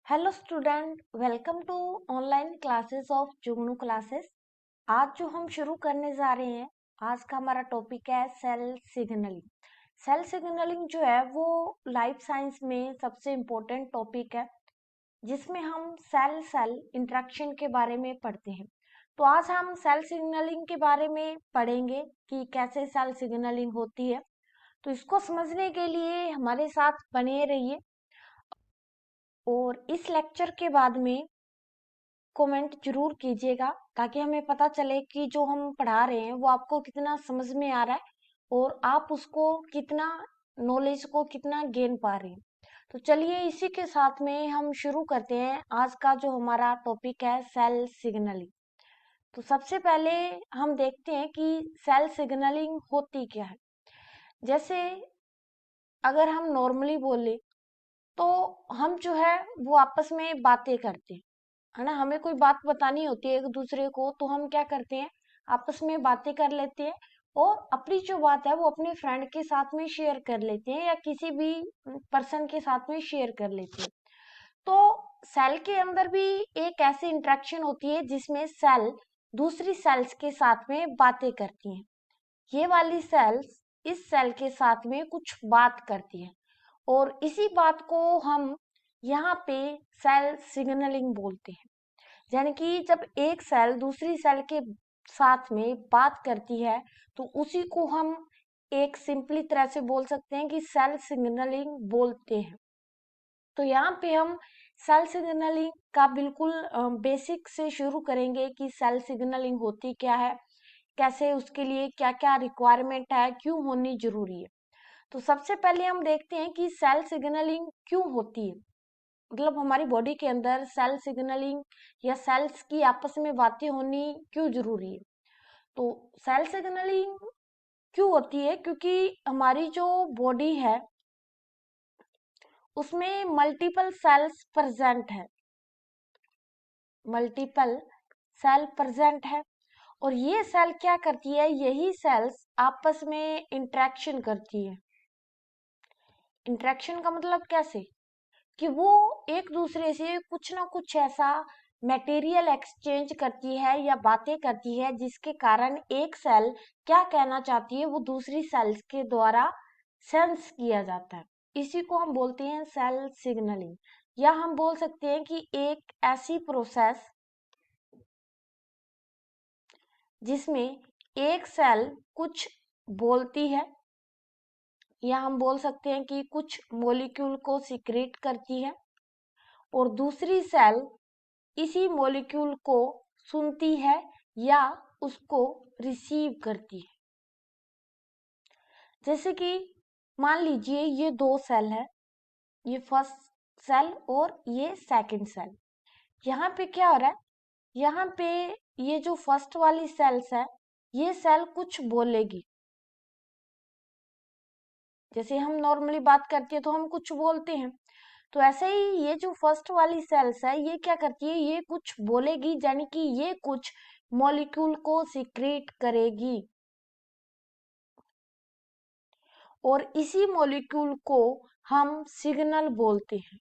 Hello student, welcome to online classes of Jugnu classes. आज जो हम शुरू करने जा रहे हैं, आज का हमारा टॉपिक है सेल सिग्नलिंग। सेल सिग्नलिंग जो है वो लाइफ साइंस में सबसे इम्पोर्टेंट टॉपिक है, जिसमें हम सेल सेल इंटरेक्शन के बारे में पढ़ते हैं। तो आज हम सेल सिग्नलिंग के बारे में पढ़ेंगे कि कैसे सेल सिग्नलिंग होती है। तो इसको समझने के लिए हमारे साथ बने रहिए और इस लेक्चर के बाद में कमेंट जरूर कीजिएगा, ताकि हमें पता चले कि जो हम पढ़ा रहे हैं वो आपको कितना समझ में आ रहा है और आप उसको कितना नॉलेज को कितना गेन पा रहे हैं। तो चलिए इसी के साथ में हम शुरू करते हैं आज का जो हमारा टॉपिक है सेल सिग्नलिंग। तो सबसे पहले हम देखते हैं कि सेल सिग्नलिंग होती क्या है। जैसे अगर हम नॉर्मली बोले तो हम जो है वो आपस में बातें करते हैं, है ना। हमें कोई बात बतानी होती है एक दूसरे को, तो हम क्या करते हैं, आपस में बातें कर लेते हैं और अपनी जो बात है वो अपने फ्रेंड के साथ में शेयर कर लेते हैं या किसी भी पर्सन के साथ में शेयर कर लेते हैं। तो सेल के अंदर भी एक ऐसी इंटरेक्शन होती है जिसमें सेल दूसरी सेल्स के साथ में बातें करती हैं। ये वाली सेल्स इस सेल के साथ में कुछ बात करती है और इसी बात को हम यहाँ पे सेल सिग्नलिंग बोलते हैं। यानी कि जब एक सेल दूसरी सेल के साथ में बात करती है तो उसी को हम एक सिंपली तरह से बोल सकते हैं कि सेल सिग्नलिंग बोलते हैं। तो यहाँ पे हम सेल सिग्नलिंग का बिल्कुल बेसिक से शुरू करेंगे कि सेल सिग्नलिंग होती क्या है, कैसे उसके लिए क्या क्या रिक्वायरमेंट है, क्यों होनी जरूरी है। तो सबसे पहले हम देखते हैं कि सेल सिग्नलिंग क्यों होती है, मतलब हमारी बॉडी के अंदर सेल सिग्नलिंग या सेल्स की आपस में बातें होनी क्यों जरूरी है। तो सेल सिग्नलिंग क्यों होती है, क्योंकि हमारी जो बॉडी है उसमें मल्टीपल सेल्स प्रेजेंट है, मल्टीपल सेल प्रेजेंट है। और ये सेल क्या करती है, यही सेल्स आपस में इंटरेक्शन करती है। इंटरेक्शन का मतलब कैसे, कि वो एक दूसरे से कुछ ना कुछ ऐसा मटेरियल एक्सचेंज करती है या बातें करती है जिसके कारण एक सेल क्या कहना चाहती है वो दूसरी सेल्स के द्वारा सेंस किया जाता है। इसी को हम बोलते हैं सेल सिग्नलिंग। या हम बोल सकते हैं कि एक ऐसी प्रोसेस जिसमें एक सेल कुछ बोलती है, या हम बोल सकते हैं कि कुछ मॉलिक्यूल को सीक्रेट करती है और दूसरी सेल इसी मॉलिक्यूल को सुनती है या उसको रिसीव करती है। जैसे कि मान लीजिए ये दो सेल है, ये फर्स्ट सेल और ये सेकंड सेल। यहाँ पे क्या हो रहा है, यहाँ पे ये जो फर्स्ट वाली सेल्स है ये सेल कुछ बोलेगी। जैसे हम नॉर्मली बात करते हैं तो हम कुछ बोलते हैं, तो ऐसे ही ये जो फर्स्ट वाली सेल्स है ये क्या करती है, ये कुछ बोलेगी, यानी कि ये कुछ मॉलिक्यूल को सीक्रेट करेगी और इसी मॉलिक्यूल को हम सिग्नल बोलते हैं,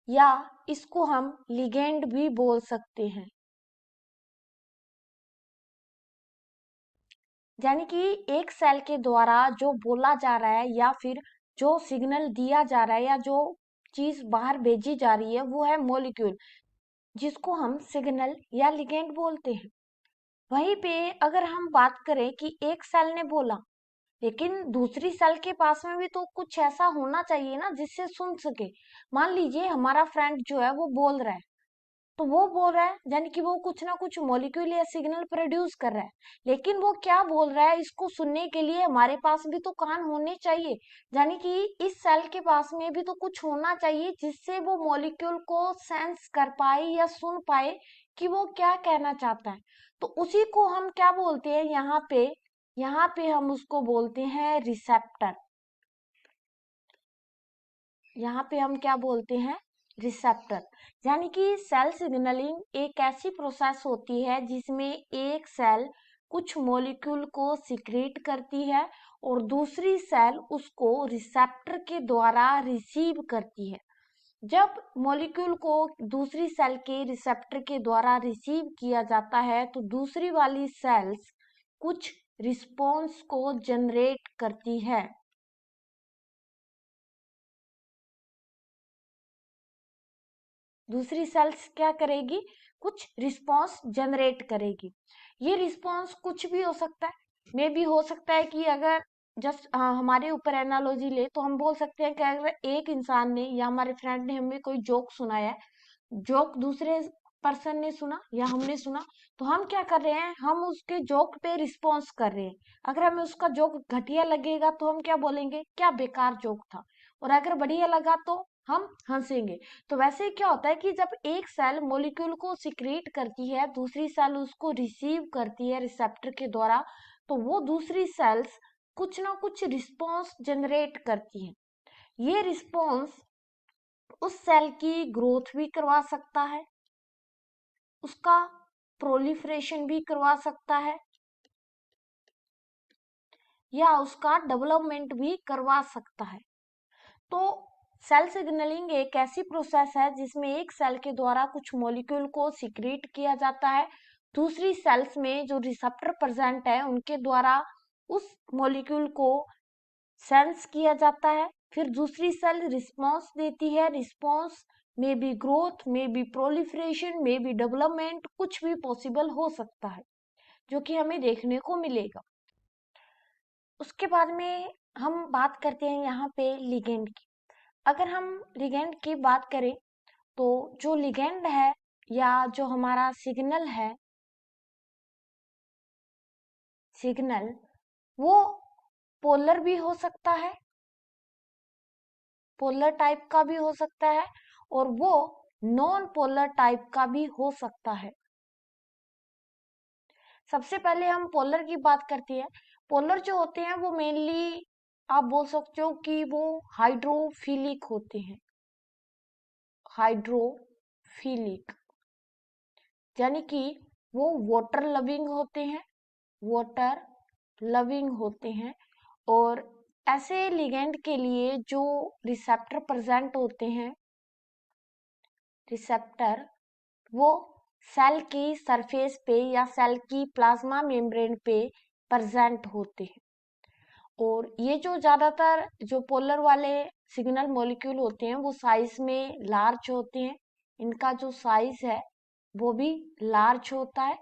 या इसको हम लिगेंड भी बोल सकते हैं। यानी कि एक सेल के द्वारा जो बोला जा रहा है या फिर जो सिग्नल दिया जा रहा है या जो चीज बाहर भेजी जा रही है वो है मॉलिक्यूल, जिसको हम सिग्नल या लिगेंड बोलते हैं। वहीं पे अगर हम बात करें कि एक सेल ने बोला, लेकिन दूसरी सेल के पास में भी तो कुछ ऐसा होना चाहिए ना जिससे सुन सके। मान लीजिए हमारा फ्रेंड जो है वो बोल रहा है, तो वो बोल रहा है यानी कि वो कुछ ना कुछ मॉलिक्यूल या सिग्नल प्रोड्यूस कर रहा है, लेकिन वो क्या बोल रहा है इसको सुनने के लिए हमारे पास भी तो कान होने चाहिए। यानी कि इस सेल के पास में भी तो कुछ होना चाहिए जिससे वो मॉलिक्यूल को सेंस कर पाए या सुन पाए कि वो क्या कहना चाहता है। तो उसी को हम क्या बोलते हैं, यहाँ पे हम उसको बोलते हैं रिसेप्टर। यहाँ पे हम क्या बोलते हैं, रिसेप्टर। यानी कि सेल सिग्नलिंग एक ऐसी प्रोसेस होती है जिसमें एक सेल कुछ मॉलिक्यूल को सीक्रेट करती है और दूसरी सेल उसको रिसेप्टर के द्वारा रिसीव करती है। जब मॉलिक्यूल को दूसरी सेल के रिसेप्टर के द्वारा रिसीव किया जाता है तो दूसरी वाली सेल्स कुछ रिस्पॉन्स को जनरेट करती है। दूसरी सेल्स क्या करेगी? कुछ रिस्पॉन्स जनरेट करेगी। ये रिस्पॉन्स कुछ भी हो सकता है, मे भी हो सकता है कि अगर जस्ट हमारे ऊपर एनालॉजी ले तो हम बोल सकते हैं कि अगर एक इंसान ने या हमारे फ्रेंड ने हमें कोई जोक सुनाया है, जोक दूसरे पर्सन ने सुना या हमने सुना, तो हम क्या कर रहे हैं? हम उसके जोक पे रिस्पॉन्स कर रहे हैं। अगर हमें उसका जोक घटिया लगेगा तो हम क्या बोलेंगे? क्या बेकार जोक था। और अगर बढ़िया लगा तो हम हंसेंगे। तो वैसे ही क्या होता है कि जब एक सेल मॉलिक्यूल को सिक्रीट करती है, दूसरी सेल उसको रिसीव करती है रिसेप्टर के द्वारा, तो वो दूसरी सेल्स कुछ ना कुछ रिस्पॉन्स जनरेट करती हैं। ये रिस्पॉन्स उस सेल की ग्रोथ भी करवा सकता है, उसका प्रोलिफरेशन भी करवा सकता है, या उसका डेवलपमेंट भी करवा सकता है। तो सेल सिग्नलिंग एक ऐसी प्रोसेस है जिसमें एक सेल के द्वारा कुछ मॉलिक्यूल को सिक्रीट किया जाता है, दूसरी सेल्स में जो रिसेप्टर प्रेजेंट है उनके द्वारा उस मॉलिक्यूल को सेंस किया जाता है। फिर दूसरी सेल रिस्पॉन्स देती है। रिस्पॉन्स में भी ग्रोथ, में भी प्रोलिफरेशन, में भी डेवलपमेंट, कुछ भी पॉसिबल हो सकता है जो कि हमें देखने को मिलेगा। उसके बाद में हम बात करते हैं यहाँ पे लिगेंड की। अगर हम लिगेंड की बात करें तो जो लिगेंड है या जो हमारा सिग्नल है, सिग्नल वो पोलर भी हो सकता है, पोलर टाइप का भी हो सकता है, और वो नॉन पोलर टाइप का भी हो सकता है। सबसे पहले हम पोलर की बात करते हैं। पोलर जो होते हैं वो मेनली आप बोल सकते हो कि वो हाइड्रोफिलिक होते हैं। हाइड्रोफिलिक यानी कि वो वाटर लविंग होते हैं, वाटर लविंग होते हैं। और ऐसे लिगेंड के लिए जो रिसेप्टर प्रेजेंट होते हैं, रिसेप्टर वो सेल की सरफेस पे या सेल की प्लाज्मा मेम्ब्रेन पे प्रेजेंट होते हैं। और ये जो ज्यादातर जो पोलर वाले सिग्नल मॉलिक्यूल होते हैं वो साइज में लार्ज होते हैं। इनका जो साइज है वो भी लार्ज होता है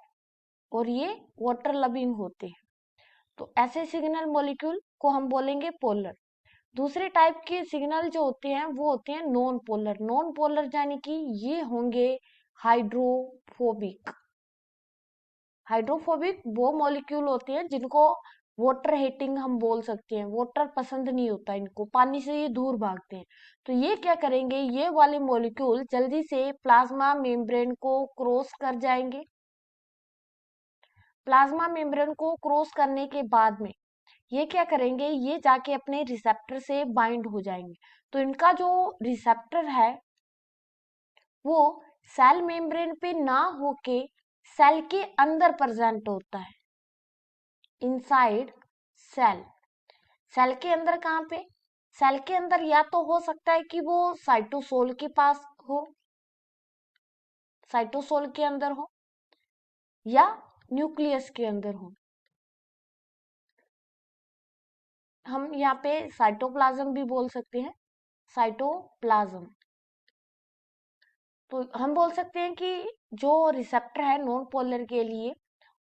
और ये वाटर लविंग होते हैं। तो ऐसे सिग्नल मॉलिक्यूल को हम बोलेंगे पोलर। दूसरे टाइप के सिग्नल जो होते हैं वो होते हैं नॉन पोलर। नॉन पोलर यानी कि ये होंगे हाइड्रोफोबिक। हाइड्रोफोबिक वो मॉलिक्यूल होते हैं जिनको वाटर हेटिंग हम बोल सकते हैं। वाटर पसंद नहीं होता इनको, पानी से ये दूर भागते हैं। तो ये क्या करेंगे? ये वाले मॉलिक्यूल जल्दी से प्लाज्मा मेम्ब्रेन को क्रॉस कर जाएंगे। प्लाज्मा मेम्ब्रेन को क्रॉस करने के बाद में ये क्या करेंगे? ये जाके अपने रिसेप्टर से बाइंड हो जाएंगे। तो इनका जो रिसेप्टर है वो सेल मेम्ब्रेन पे ना होके सेल के अंदर प्रेजेंट होता है, इनसाइड सेल। सेल के अंदर कहाँ पे? सेल के अंदर या तो हो सकता है कि वो साइटोसोल के पास हो, साइटोसोल के अंदर हो, या न्यूक्लियस के अंदर हो। हम यहाँ पे साइटोप्लाज्म भी बोल सकते हैं, साइटोप्लाज्म। तो हम बोल सकते हैं कि जो रिसेप्टर है नॉन पोलर के लिए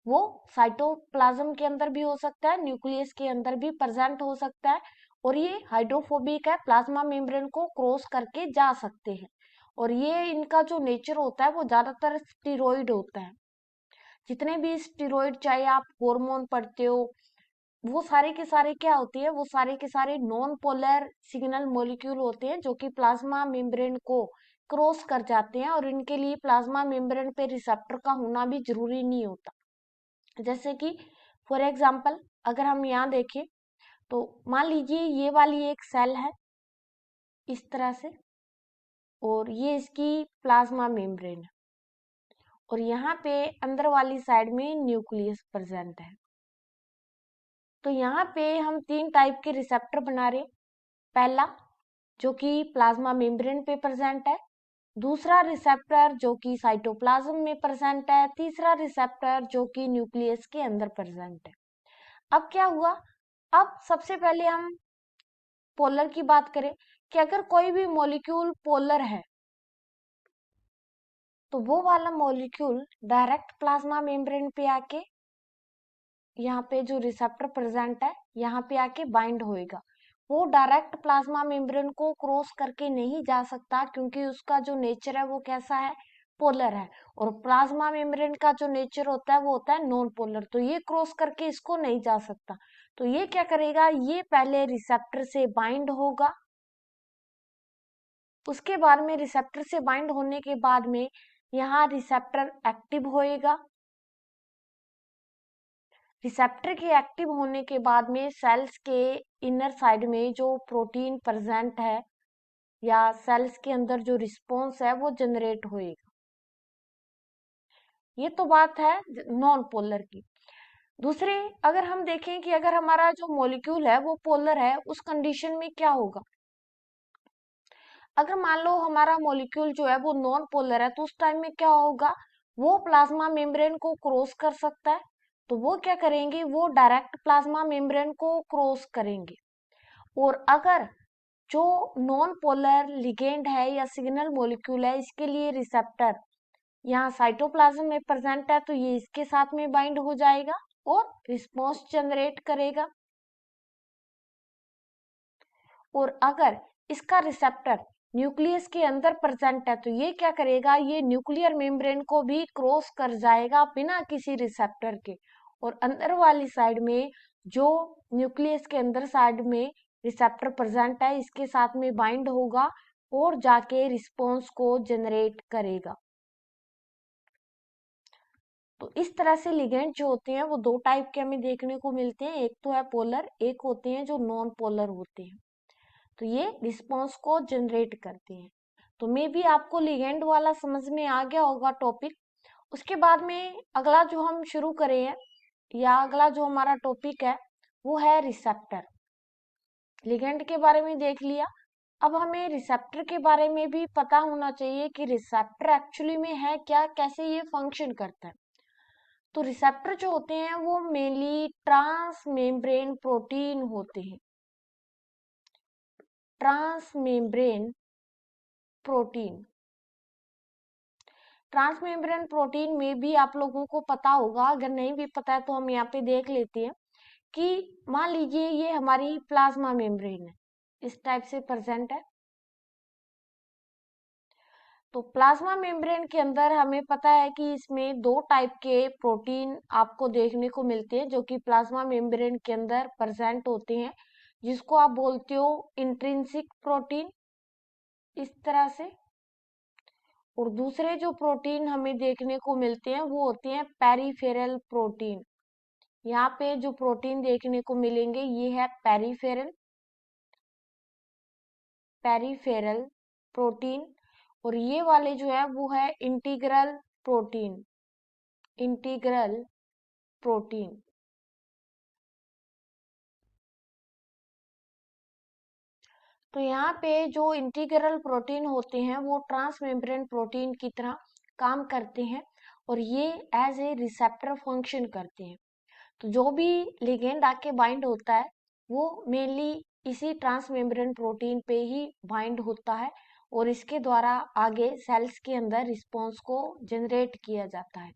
वो साइटोप्लाज्म के अंदर भी हो सकता है, न्यूक्लियस के अंदर भी प्रेजेंट हो सकता है। और ये हाइड्रोफोबिक है, प्लाज्मा मेम्ब्रेन को क्रॉस करके जा सकते हैं। और ये इनका जो नेचर होता है वो ज्यादातर स्टीरोइड होता है। जितने भी स्टीरोइड, चाहे आप हार्मोन पढ़ते हो, वो सारे के सारे क्या होते हैं? वो सारे के सारे नॉन पोलर सिग्नल मॉलिक्यूल होते हैं जो कि प्लाज्मा मेम्ब्रेन को क्रॉस कर जाते हैं। और इनके लिए प्लाज्मा मेम्ब्रेन पे रिसेप्टर का होना भी जरूरी नहीं होता। जैसे कि फॉर एग्जाम्पल अगर हम यहाँ देखें तो मान लीजिए ये वाली एक सेल है इस तरह से, और ये इसकी प्लाज्मा मेम्ब्रेन है, और यहाँ पे अंदर वाली साइड में न्यूक्लियस प्रेजेंट है। तो यहाँ पे हम तीन टाइप के रिसेप्टर बना रहे हैं। पहला जो कि प्लाज्मा मेम्ब्रेन पे प्रेजेंट है, दूसरा रिसेप्टर जो कि साइटोप्लाज्म में प्रेजेंट है, तीसरा रिसेप्टर जो कि न्यूक्लियस के अंदर प्रेजेंट है। अब क्या हुआ, अब सबसे पहले हम पोलर की बात करें कि अगर कोई भी मॉलिक्यूल पोलर है तो वो वाला मॉलिक्यूल डायरेक्ट प्लाज्मा मेम्ब्रेन पे आके यहाँ पे जो रिसेप्टर प्रेजेंट है यहाँ पे आके बाइंड होएगा। वो डायरेक्ट प्लाज्मा मेम्ब्रेन को क्रॉस करके नहीं जा सकता क्योंकि उसका जो नेचर है वो कैसा है, पोलर है। और प्लाज्मा मेम्ब्रेन का जो नेचर होता है वो होता है नॉन पोलर, तो ये क्रॉस करके इसको नहीं जा सकता। तो ये क्या करेगा, ये पहले रिसेप्टर से बाइंड होगा, उसके बाद में रिसेप्टर से बाइंड होने के बाद में यहाँ रिसेप्टर एक्टिव होएगा। रिसेप्टर के एक्टिव होने के बाद में सेल्स के इनर साइड में जो प्रोटीन प्रेजेंट है या सेल्स के अंदर जो रिस्पॉन्स है वो जनरेट होएगा। ये तो बात है नॉन पोलर की। दूसरे, अगर हम देखें कि अगर हमारा जो मॉलिक्यूल है वो पोलर है, उस कंडीशन में क्या होगा। अगर मान लो हमारा मॉलिक्यूल जो है वो नॉन पोलर है तो उस टाइम में क्या होगा, वो प्लाज्मा मेम्ब्रेन को क्रॉस कर सकता है। तो वो क्या करेंगे, वो डायरेक्ट प्लाज्मा मेम्ब्रेन को क्रॉस करेंगे। और अगर जो नॉन पोलर लिगेंड है या सिग्नल मॉलिक्यूल है, इसके लिए रिसेप्टर यहाँ साइटोप्लाज्म में प्रेजेंट है, तो ये इसके साथ में बाइंड हो जाएगा और रिस्पॉन्स जनरेट करेगा। और अगर इसका रिसेप्टर न्यूक्लियस के अंदर प्रेजेंट है तो ये क्या करेगा, ये न्यूक्लियर मेम्ब्रेन को भी क्रॉस कर जाएगा बिना किसी रिसेप्टर के। और अंदर वाली साइड में जो न्यूक्लियस के अंदर साइड में रिसेप्टर प्रेजेंट है इसके साथ में बाइंड होगा और जाके रिस्पॉन्स को जनरेट करेगा। तो इस तरह से लिगेंड जो होते हैं वो दो टाइप के हमें देखने को मिलते हैं, एक तो है पोलर, एक होते हैं जो नॉन पोलर होते हैं। तो ये रिस्पॉन्स को जनरेट करते हैं। तो मे बी आपको लिगेंड वाला समझ में आ गया होगा टॉपिक। उसके बाद में अगला जो हम शुरू करें हैं या अगला जो हमारा टॉपिक है वो है रिसेप्टर। लिगेंड के बारे में देख लिया, अब हमें रिसेप्टर के बारे में भी पता होना चाहिए कि रिसेप्टर एक्चुअली में है क्या, कैसे ये फंक्शन करता है। तो रिसेप्टर जो होते हैं वो मेनली ट्रांस मेम्ब्रेन प्रोटीन होते हैं। Transmembrane protein, transmembrane protein में भी आप लोगों को पता होगा, अगर नहीं भी पता है तो हम यहाँ पे देख लेते हैं कि मान लीजिए ये हमारी प्लाज्मा मेम्ब्रेन है, इस टाइप से प्रेजेंट है। तो प्लाज्मा मेम्ब्रेन के अंदर हमें पता है कि इसमें दो टाइप के प्रोटीन आपको देखने को मिलते हैं जो कि प्लाज्मा मेम्ब्रेन के अंदर प्रेजेंट होते हैं, जिसको आप बोलते हो इंट्रिंसिक प्रोटीन, इस तरह से। और दूसरे जो प्रोटीन हमें देखने को मिलते हैं वो होते हैं पेरिफेरल प्रोटीन। यहाँ पे जो प्रोटीन देखने को मिलेंगे ये है पेरिफेरल, पेरिफेरल प्रोटीन। और ये वाले जो है वो है इंटीग्रल प्रोटीन, इंटीग्रल प्रोटीन। तो यहाँ पे जो इंटीग्रल प्रोटीन होते हैं वो ट्रांस मेम्ब्रेन प्रोटीन की तरह काम करते हैं और ये एज ए रिसेप्टर फंक्शन करते हैं। तो जो भी लिगेंड आके बाइंड होता है वो मेनली इसी ट्रांस मेम्ब्रेन प्रोटीन पे ही बाइंड होता है और इसके द्वारा आगे सेल्स के अंदर रिस्पॉन्स को जनरेट किया जाता है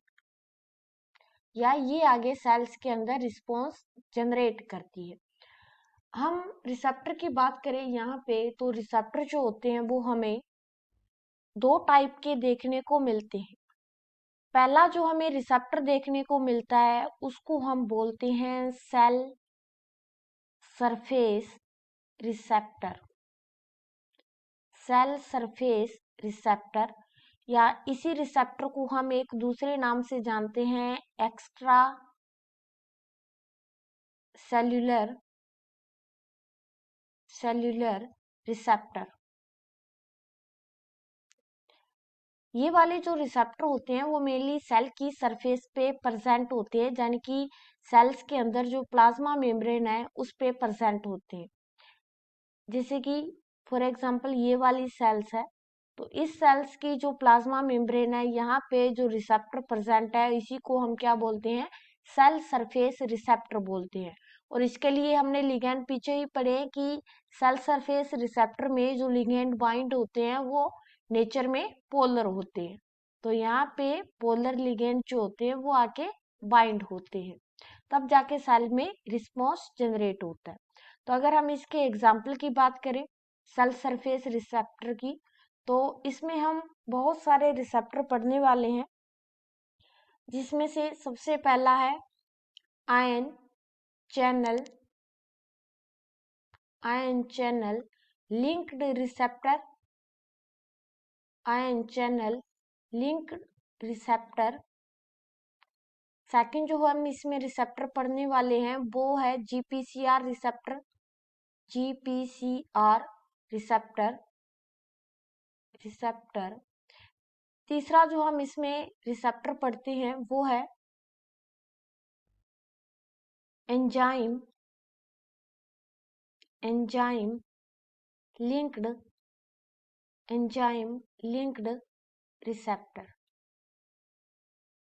या ये आगे सेल्स के अंदर रिस्पॉन्स जनरेट करती है। हम रिसेप्टर की बात करें यहाँ पे तो रिसेप्टर जो होते हैं वो हमें दो टाइप के देखने को मिलते हैं। पहला जो हमें रिसेप्टर देखने को मिलता है उसको हम बोलते हैं cell surface receptor, cell surface receptor. या इसी रिसेप्टर को हम एक दूसरे नाम से जानते हैं एक्स्ट्रा सेल्यूलर, सेल्यूलर रिसेप्टर। ये वाले जो रिसेप्टर होते हैं वो मेनली सेल की सरफेस पे प्रेजेंट होते हैं, यानी कि सेल्स के अंदर जो प्लाज्मा मेम्ब्रेन है उस पे प्रेजेंट होते हैं। जैसे कि फॉर एग्जांपल ये वाली सेल्स है, तो इस सेल्स की जो प्लाज्मा मेम्ब्रेन है, यहाँ पे जो रिसेप्टर प्रेजेंट है, इसी को हम क्या बोलते हैं, सेल सरफेस रिसेप्टर बोलते हैं। और इसके लिए हमने लिगेंड पीछे ही पढ़े हैं कि सेल सरफेस रिसेप्टर में जो लिगेंड बाइंड होते हैं वो नेचर में पोलर होते हैं। तो यहाँ पे पोलर लिगेंड जो होते हैं वो आके बाइंड होते हैं, तब जाके सेल में रिस्पॉन्स जनरेट होता है। तो अगर हम इसके एग्जाम्पल की बात करें सेल सरफेस रिसेप्टर की, तो इसमें हम बहुत सारे रिसेप्टर पढ़ने वाले हैं, जिसमें से सबसे पहला है ion channel linked receptor, ion channel linked receptor. Second जो हम इसमें रिसेप्टर पढ़ने वाले हैं वो है जीपीसीआर रिसेप्टर, जीपीसीआर रिसेप्टर। तीसरा जो हम इसमें रिसेप्टर पढ़ते हैं वो है एंजाइम लिंक्ड रिसेप्टर।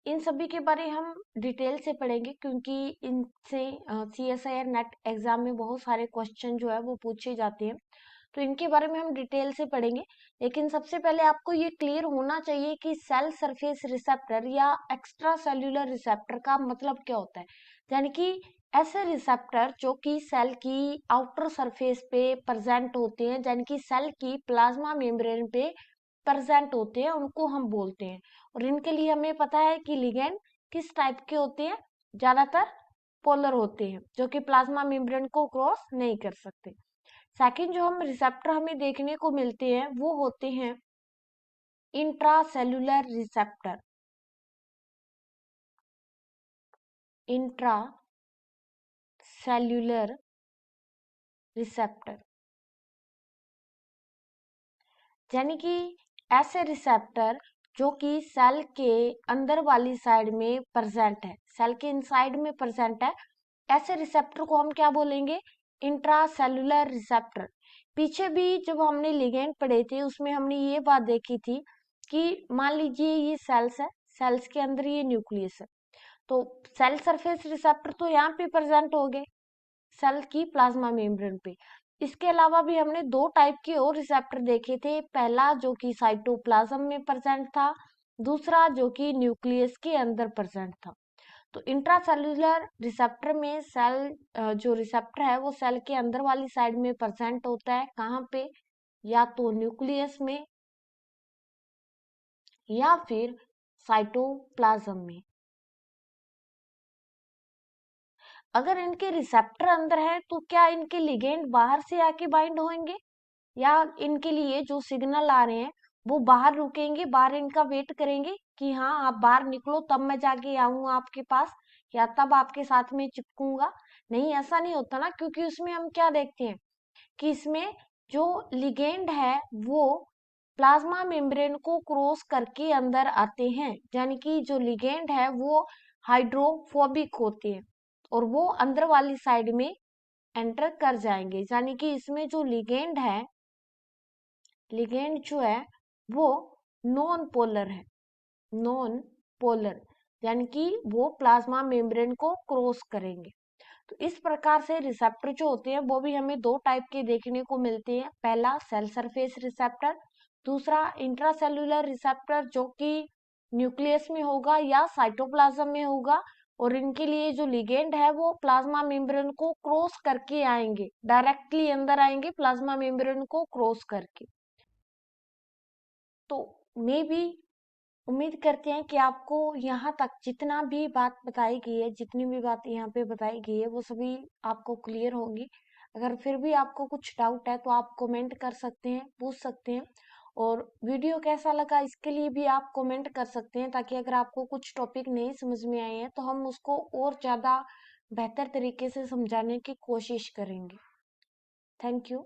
इन सभी के बारे हम डिटेल से पढ़ेंगे, क्योंकि इनसे CSIR नेट एग्जाम में बहुत सारे क्वेश्चन जो है वो पूछे जाते हैं, तो इनके बारे में हम डिटेल से पढ़ेंगे। लेकिन सबसे पहले आपको ये क्लियर होना चाहिए कि सेल सरफेस रिसेप्टर या एक्स्ट्रा सेल्यूलर रिसेप्टर का मतलब क्या होता है। यानी कि ऐसे रिसेप्टर जो कि सेल की आउटर सरफेस पे प्रेजेंट होते हैं, यानी कि सेल की प्लाज्मा मेम्ब्रेन पे प्रेजेंट होते हैं, उनको हम बोलते हैं। और इनके लिए हमें पता है कि लिगेंड किस टाइप के होते हैं, ज्यादातर पोलर होते हैं, जो कि प्लाज्मा मेम्ब्रेन को क्रॉस नहीं कर सकते। सेकंड जो हम रिसेप्टर हमें देखने को मिलते हैं वो होते हैं इंट्रासेल्यूलर रिसेप्टर। इंट्रासेल्यूलर रिसेप्टर यानी कि ऐसे रिसेप्टर जो कि सेल के अंदर वाली साइड में प्रेजेंट है, सेल के इनसाइड में प्रेजेंट है, ऐसे रिसेप्टर को हम क्या बोलेंगे, इंट्रासेल्यूलर रिसेप्टर। पीछे भी जब हमने लिगेंड पढ़े थे उसमें हमने ये बात देखी थी कि मान लीजिए ये सेल्स है, सेल्स के अंदर ये न्यूक्लियस है, तो सेल सरफेस रिसेप्टर तो यहाँ पे प्रेजेंट हो गए सेल की प्लाज्मा मेम्ब्रेन पे। इसके अलावा भी हमने दो टाइप के और रिसेप्टर देखे थे, पहला जो कि साइटोप्लाज्म में प्रेजेंट था, दूसरा जो कि न्यूक्लियस के अंदर प्रेजेंट था। तो इंट्रासेल्यूलर रिसेप्टर में सेल जो रिसेप्टर है वो सेल के अंदर वाली साइड में प्रेजेंट होता है, कहाँ पे, या तो न्यूक्लियस में या फिर साइटोप्लाज्म में। अगर इनके रिसेप्टर अंदर है तो क्या इनके लिगेंड बाहर से आके बाइंड होंगे, या इनके लिए जो सिग्नल आ रहे हैं वो बाहर रुकेंगे, बाहर इनका वेट करेंगे कि हाँ आप बाहर निकलो तब मैं जाके आऊंगा आपके पास, या तब आपके साथ में चिपकूंगा। नहीं, ऐसा नहीं होता ना, क्योंकि उसमें हम क्या देखते हैं कि इसमें जो लिगेंड है वो प्लाज्मा मेम्ब्रेन को क्रॉस करके अंदर आते हैं, यानी कि जो लिगेंड है वो हाइड्रोफोबिक होते हैं और वो अंदर वाली साइड में एंटर कर जाएंगे। यानी कि इसमें जो लिगेंड जो है वो नॉन पोलर है, नॉन पोलर, यानी कि वो प्लाज्मा मेम्ब्रेन को क्रॉस करेंगे। तो इस प्रकार से रिसेप्टर जो होते हैं वो भी हमें दो टाइप के देखने को मिलते हैं, पहला सेल सरफेस रिसेप्टर, दूसरा इंट्रासेल्यूलर रिसेप्टर जो कि न्यूक्लियस में होगा या साइटोप्लाज्म में होगा। और इनके लिए जो लिगेंड है वो प्लाज्मा मेम्ब्रेन को क्रॉस करके आएंगे, डायरेक्टली अंदर आएंगे प्लाज्मा मेम्ब्रेन को क्रॉस करके। तो मे भी उम्मीद करते हैं कि आपको यहाँ तक जितना भी बात बताई गई है, जितनी भी बात यहाँ पे बताई गई है वो सभी आपको क्लियर होंगी। अगर फिर भी आपको कुछ डाउट है तो आप कमेंट कर सकते हैं, पूछ सकते हैं। और वीडियो कैसा लगा इसके लिए भी आप कमेंट कर सकते हैं, ताकि अगर आपको कुछ टॉपिक नहीं समझ में आए हैं तो हम उसको और ज़्यादा बेहतर तरीके से समझाने की कोशिश करेंगे। Thank you.